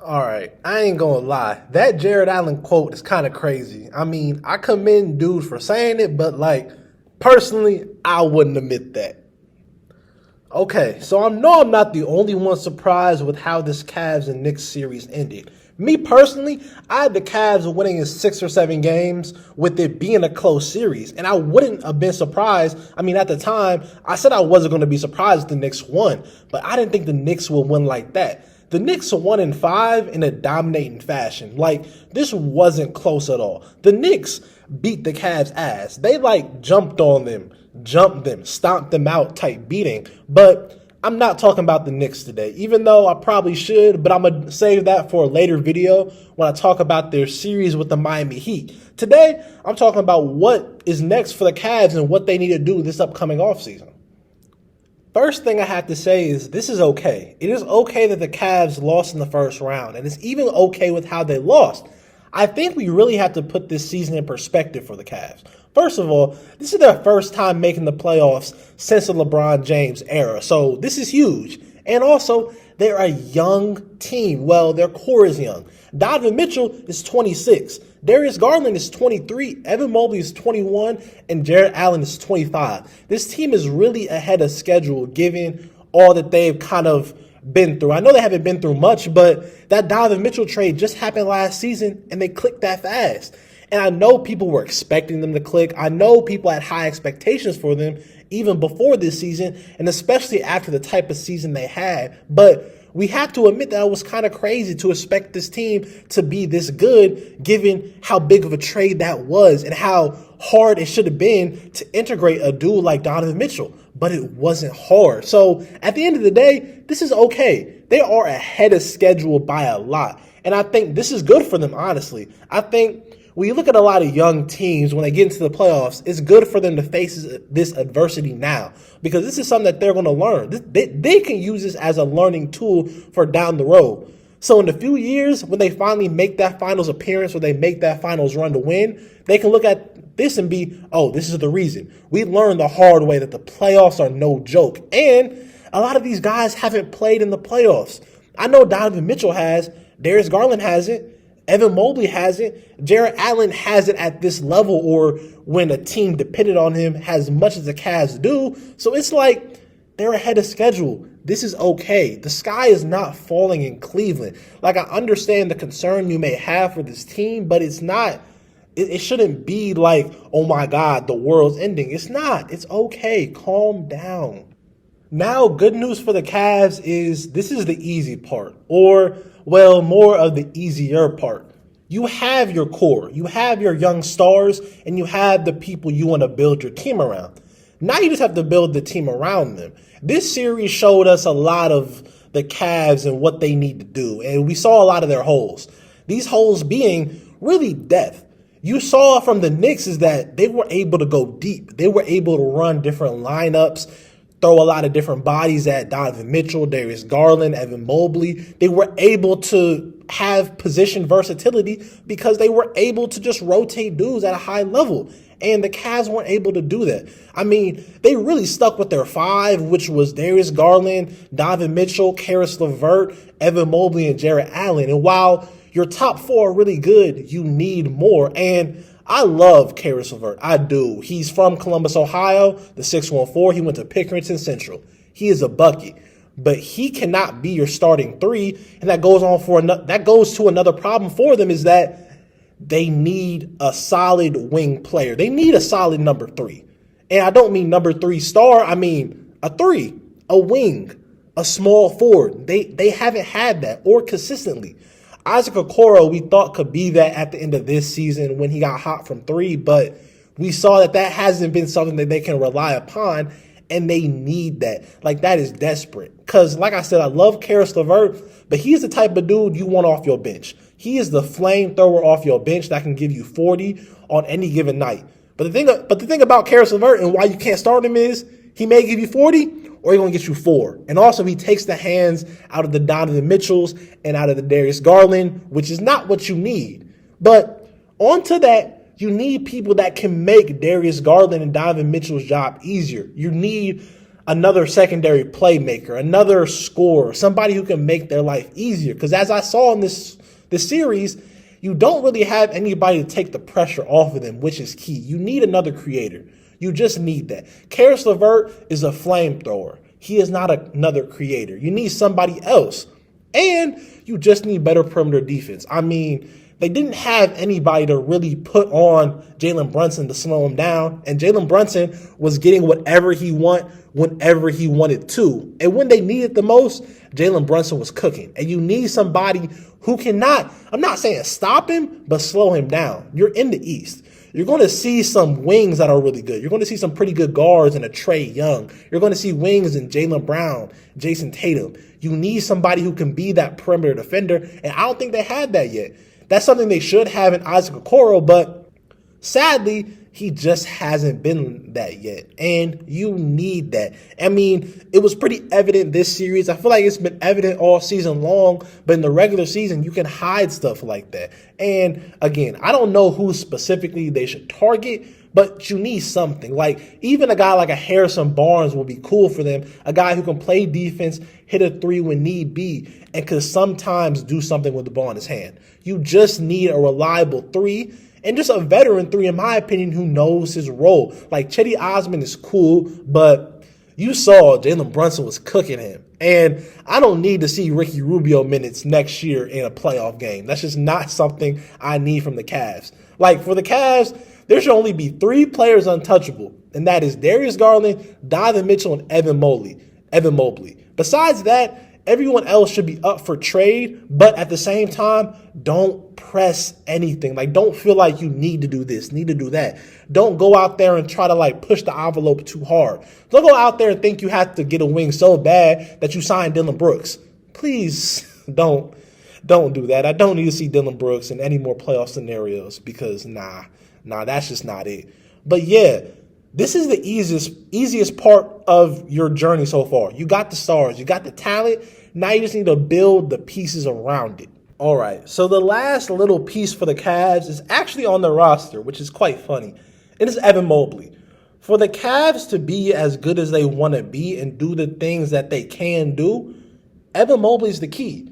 All right, I ain't gonna lie. That Jared Allen quote is kind of crazy. I mean, I commend dude for saying it, but like, personally, I wouldn't admit that. Okay, so I know I'm not the only one surprised with how this Cavs and Knicks series ended. Me personally, I had the Cavs winning in 6 or 7 games with it being a close series, and I wouldn't have been surprised. I mean, at the time, I said I wasn't going to be surprised if the Knicks won, but I didn't think the Knicks would win like that. The Knicks won in 5 in a dominating fashion. Like, this wasn't close at all. The Knicks beat the Cavs' ass. They, like, jumped them, stomped them out type beating. But I'm not talking about the Knicks today, even though I probably should, but I'm going to save that for a later video when I talk about their series with the Miami Heat. Today, I'm talking about what is next for the Cavs and what they need to do this upcoming offseason. First thing I have to say is this is okay. It is okay that the Cavs lost in the first round, and it's even okay with how they lost. I think we really have to put this season in perspective for the Cavs. First of all, this is their first time making the playoffs since the LeBron James era, so this is huge. And also, they're a young team. Well, their core is young. Donovan Mitchell is 26. Darius Garland is 23. Evan Mobley is 21. And Jarrett Allen is 25. This team is really ahead of schedule given all that they've kind of been through. I know they haven't been through much, but that Donovan Mitchell trade just happened last season, and they clicked that fast. And I know people were expecting them to click. I know people had high expectations for them even before this season, and especially after the type of season they had. But we have to admit that it was kind of crazy to expect this team to be this good given how big of a trade that was and how hard it should have been to integrate a dude like Donovan Mitchell. But it wasn't hard. So at the end of the day, this is okay. They are ahead of schedule by a lot. And I think this is good for them, honestly. I think when you look at a lot of young teams, when they get into the playoffs, it's good for them to face this adversity now because this is something that they're going to learn. They can use this as a learning tool for down the road. So in a few years, when they finally make that finals appearance or they make that finals run to win, they can look at this and be, oh, this is the reason. We learned the hard way that the playoffs are no joke. And a lot of these guys haven't played in the playoffs. I know Donovan Mitchell has. Darius Garland hasn't. Evan Mobley hasn't. Jarrett Allen hasn't at this level or when a team depended on him as much as the Cavs do. So it's like they're ahead of schedule. This is okay. The sky is not falling in Cleveland. Like, I understand the concern you may have for this team, but it's not. It shouldn't be like, oh my God, the world's ending. It's not. It's okay. Calm down. Now, good news for the Cavs is this is the easy part, or, well, more of the easier part. You have your core, you have your young stars, and you have the people you want to build your team around. Now you just have to build the team around them. This series showed us a lot of the Cavs and what they need to do, and we saw a lot of their holes. These holes being really depth. You saw from the Knicks is that they were able to go deep. They were able to run different lineups, throw a lot of different bodies at Donovan Mitchell, Darius Garland, Evan Mobley. They were able to have position versatility because they were able to just rotate dudes at a high level. And the Cavs weren't able to do that. I mean, they really stuck with their 5, which was Darius Garland, Donovan Mitchell, Karis LeVert, Evan Mobley, and Jarrett Allen. And while your top 4 are really good, you need more. And I love Karis LeVert. I do. He's from Columbus, Ohio, the 614. He went to Pickerington Central. He is a bucket. But he cannot be your starting 3. And that goes to another problem for them is that they need a solid wing player. They need a solid number 3. And I don't mean number 3 star. I mean a 3, a wing, a small forward. They haven't had that or consistently. Isaac Okoro, we thought could be that at the end of this season when he got hot from 3, but we saw that hasn't been something that they can rely upon, and they need that. Like, that is desperate. Because, like I said, I love Karis LeVert, but he's the type of dude you want off your bench. He is the flamethrower off your bench that can give you 40 on any given night. But the thing about Karis LeVert and why you can't start him is he may give you 40 or he's going to get you 4. And also he takes the hands out of the Donovan Mitchells and out of the Darius Garland, which is not what you need. But onto that, you need people that can make Darius Garland and Donovan Mitchell's job easier. You need another secondary playmaker, another scorer, somebody who can make their life easier. Because as I saw in this series, you don't really have anybody to take the pressure off of them, which is key. You need another creator. You just need that. Karis LeVert is a flamethrower. He is not another creator. You need somebody else. And you just need better perimeter defense. I mean, they didn't have anybody to really put on Jalen Brunson to slow him down. And Jalen Brunson was getting whatever he wanted whenever he wanted to. And when they needed the most, Jalen Brunson was cooking. And you need somebody who cannot, I'm not saying stop him, but slow him down. You're in the East. You're going to see some wings that are really good. You're going to see some pretty good guards in a Trae Young. You're going to see wings in Jaylen Brown, Jason Tatum. You need somebody who can be that perimeter defender, and I don't think they had that yet. That's something they should have in Isaac Okoro, but sadly, he just hasn't been that yet, and you need that. I mean, it was pretty evident this series. I feel like it's been evident all season long, but in the regular season, you can hide stuff like that. And again, I don't know who specifically they should target, but you need something. Like, even a guy like a Harrison Barnes will be cool for them, a guy who can play defense, hit a three when need be, and could sometimes do something with the ball in his hand. You just need a reliable three, and just a veteran three, in my opinion, who knows his role. Like, Cedi Osman is cool, but you saw Jalen Brunson was cooking him. And I don't need to see Ricky Rubio minutes next year in a playoff game. That's just not something I need from the Cavs. Like, for the Cavs, there should only be 3 players untouchable, and that is Darius Garland, Donovan Mitchell, and Evan Mobley. Besides that, everyone else should be up for trade, but at the same time, don't press anything. Like, don't feel like you need to do this, need to do that. Don't go out there and try to, like, push the envelope too hard. Don't go out there and think you have to get a wing so bad that you sign Dillon Brooks. Please don't do that. I don't need to see Dillon Brooks in any more playoff scenarios because, nah, that's just not it. But, yeah, this is the easiest part of your journey so far. You got the stars. You got the talent. Now you just need to build the pieces around it. All right, so the last little piece for the Cavs is actually on the roster, which is quite funny. It is Evan Mobley. For the Cavs to be as good as they want to be and do the things that they can do, Evan Mobley is the key.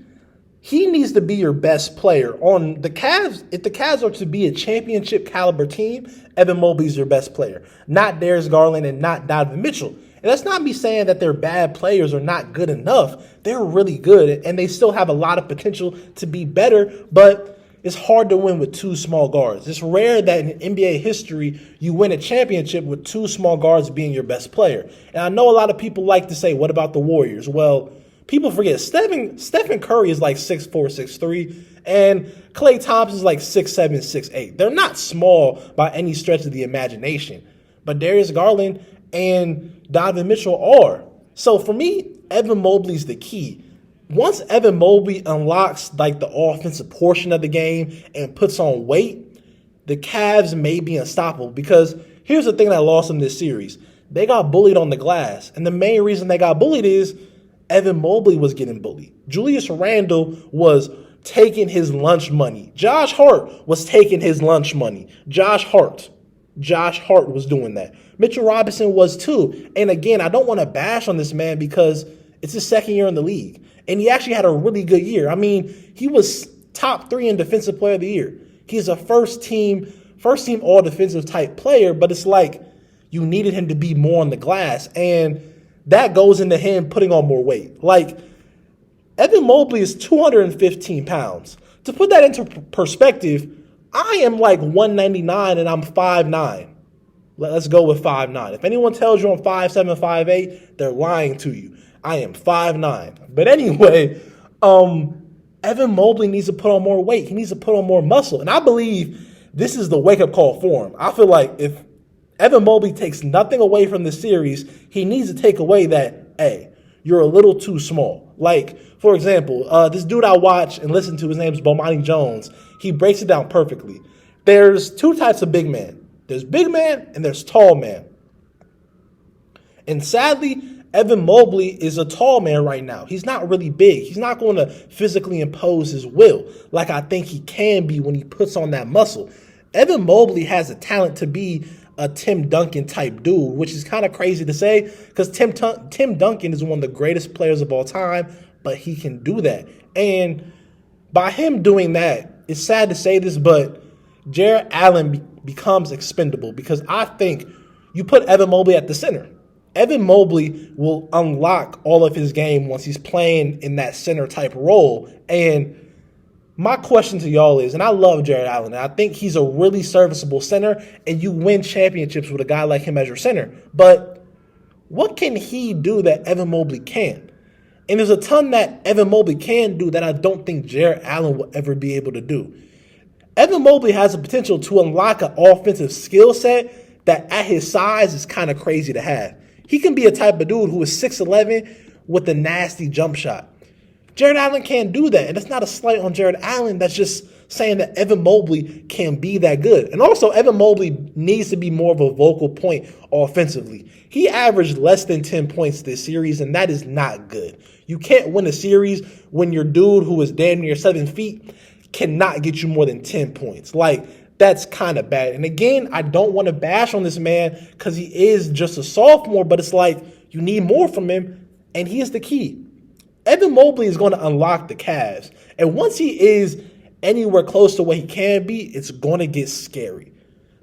He needs to be your best player. On the Cavs, if the Cavs are to be a championship caliber team, Evan Mobley is your best player, not Darius Garland and not Donovan Mitchell. And that's not me saying that they're bad players or not good enough. They're really good, and they still have a lot of potential to be better, but it's hard to win with 2 small guards. It's rare that in NBA history you win a championship with 2 small guards being your best player. And I know a lot of people like to say, what about the Warriors? Well, people forget Stephen Curry is like 6'4", 6'3", and Klay Thompson is like 6'7", 6'8". They're not small by any stretch of the imagination, but Darius Garland and Donovan Mitchell are. So for me, Evan Mobley's the key. Once Evan Mobley unlocks like the offensive portion of the game and puts on weight, the Cavs may be unstoppable. Because here's the thing that lost them this series. They got bullied on the glass. And the main reason they got bullied is Evan Mobley was getting bullied. Julius Randle was taking his lunch money. Josh Hart was taking his lunch money. Josh Hart was doing that. Mitchell Robinson was too. And again, I don't want to bash on this man because it's his second year in the league. And he actually had a really good year. I mean, he was top 3 in Defensive Player of the Year. He's a first team all defensive type player, but it's like you needed him to be more on the glass. And that goes into him putting on more weight. Like, Evan Mobley is 215 pounds. To put that into perspective, I am like 199 and I'm 5'9". Let's go with 5'9". If anyone tells you I'm 5'7", 5'8", they're lying to you. I am 5'9". But anyway, Evan Mobley needs to put on more weight. He needs to put on more muscle. And I believe this is the wake-up call for him. I feel like if Evan Mobley takes nothing away from the series, he needs to take away that, hey, you're a little too small. Like, for example, this dude I watch and listen to, his name is Bomani Jones. He breaks it down perfectly. There's 2 types of big man. There's big man and there's tall man. And sadly, Evan Mobley is a tall man right now. He's not really big. He's not going to physically impose his will like I think he can be when he puts on that muscle. Evan Mobley has the talent to be a Tim Duncan type dude, which is kind of crazy to say because Tim Duncan is one of the greatest players of all time, but he can do that. And by him doing that, it's sad to say this, but Jared Allen becomes expendable because I think you put Evan Mobley at the center. Evan Mobley will unlock all of his game once he's playing in that center type role. And my question to y'all is, and I love Jared Allen, and I think he's a really serviceable center, and you win championships with a guy like him as your center. But what can he do that Evan Mobley can? And there's a ton that Evan Mobley can do that I don't think Jared Allen will ever be able to do. Evan Mobley has the potential to unlock an offensive skill set that at his size is kind of crazy to have. He can be a type of dude who is 6'11" with a nasty jump shot. Jared Allen can't do that, and it's not a slight on Jared Allen. That's just saying that Evan Mobley can be that good. And also, Evan Mobley needs to be more of a vocal point offensively. He averaged less than 10 points this series, and that is not good. You can't win a series when your dude who is damn near 7 feet cannot get you more than 10 points. Like, that's kind of bad. And again, I don't want to bash on this man because he is just a sophomore, but it's like you need more from him, and he is the key. Evan Mobley is going to unlock the Cavs. And once he is anywhere close to what he can be, it's going to get scary.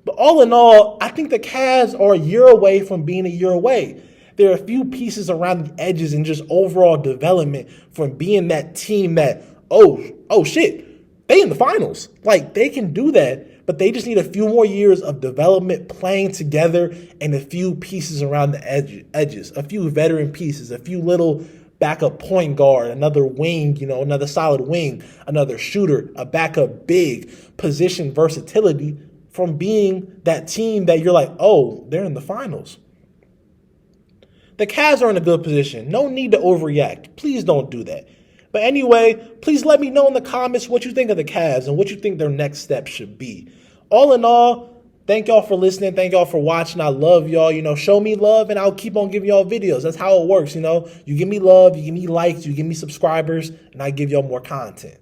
But all in all, I think the Cavs are a year away from being a year away. There are a few pieces around the edges and just overall development from being that team that, oh shit, they in the finals. Like, they can do that, but they just need a few more years of development, playing together, and a few pieces around the edges, a few veteran pieces, a few little backup point guard, another wing, another solid wing, another shooter, a backup big, position versatility from being that team that you're like, oh, they're in the finals. The Cavs are in a good position. No need to overreact. Please don't do that. But anyway, please let me know in the comments what you think of the Cavs and what you think their next step should be. All in all, thank y'all for listening. Thank y'all for watching. I love y'all. Show me love, and I'll keep on giving y'all videos. That's how it works, You give me love, you give me likes, you give me subscribers, and I give y'all more content.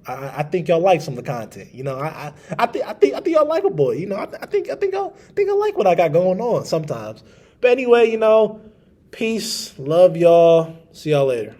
I think y'all like some of the content. I think y'all like a boy. I think I like what I got going on sometimes. But anyway, peace, love y'all. See y'all later.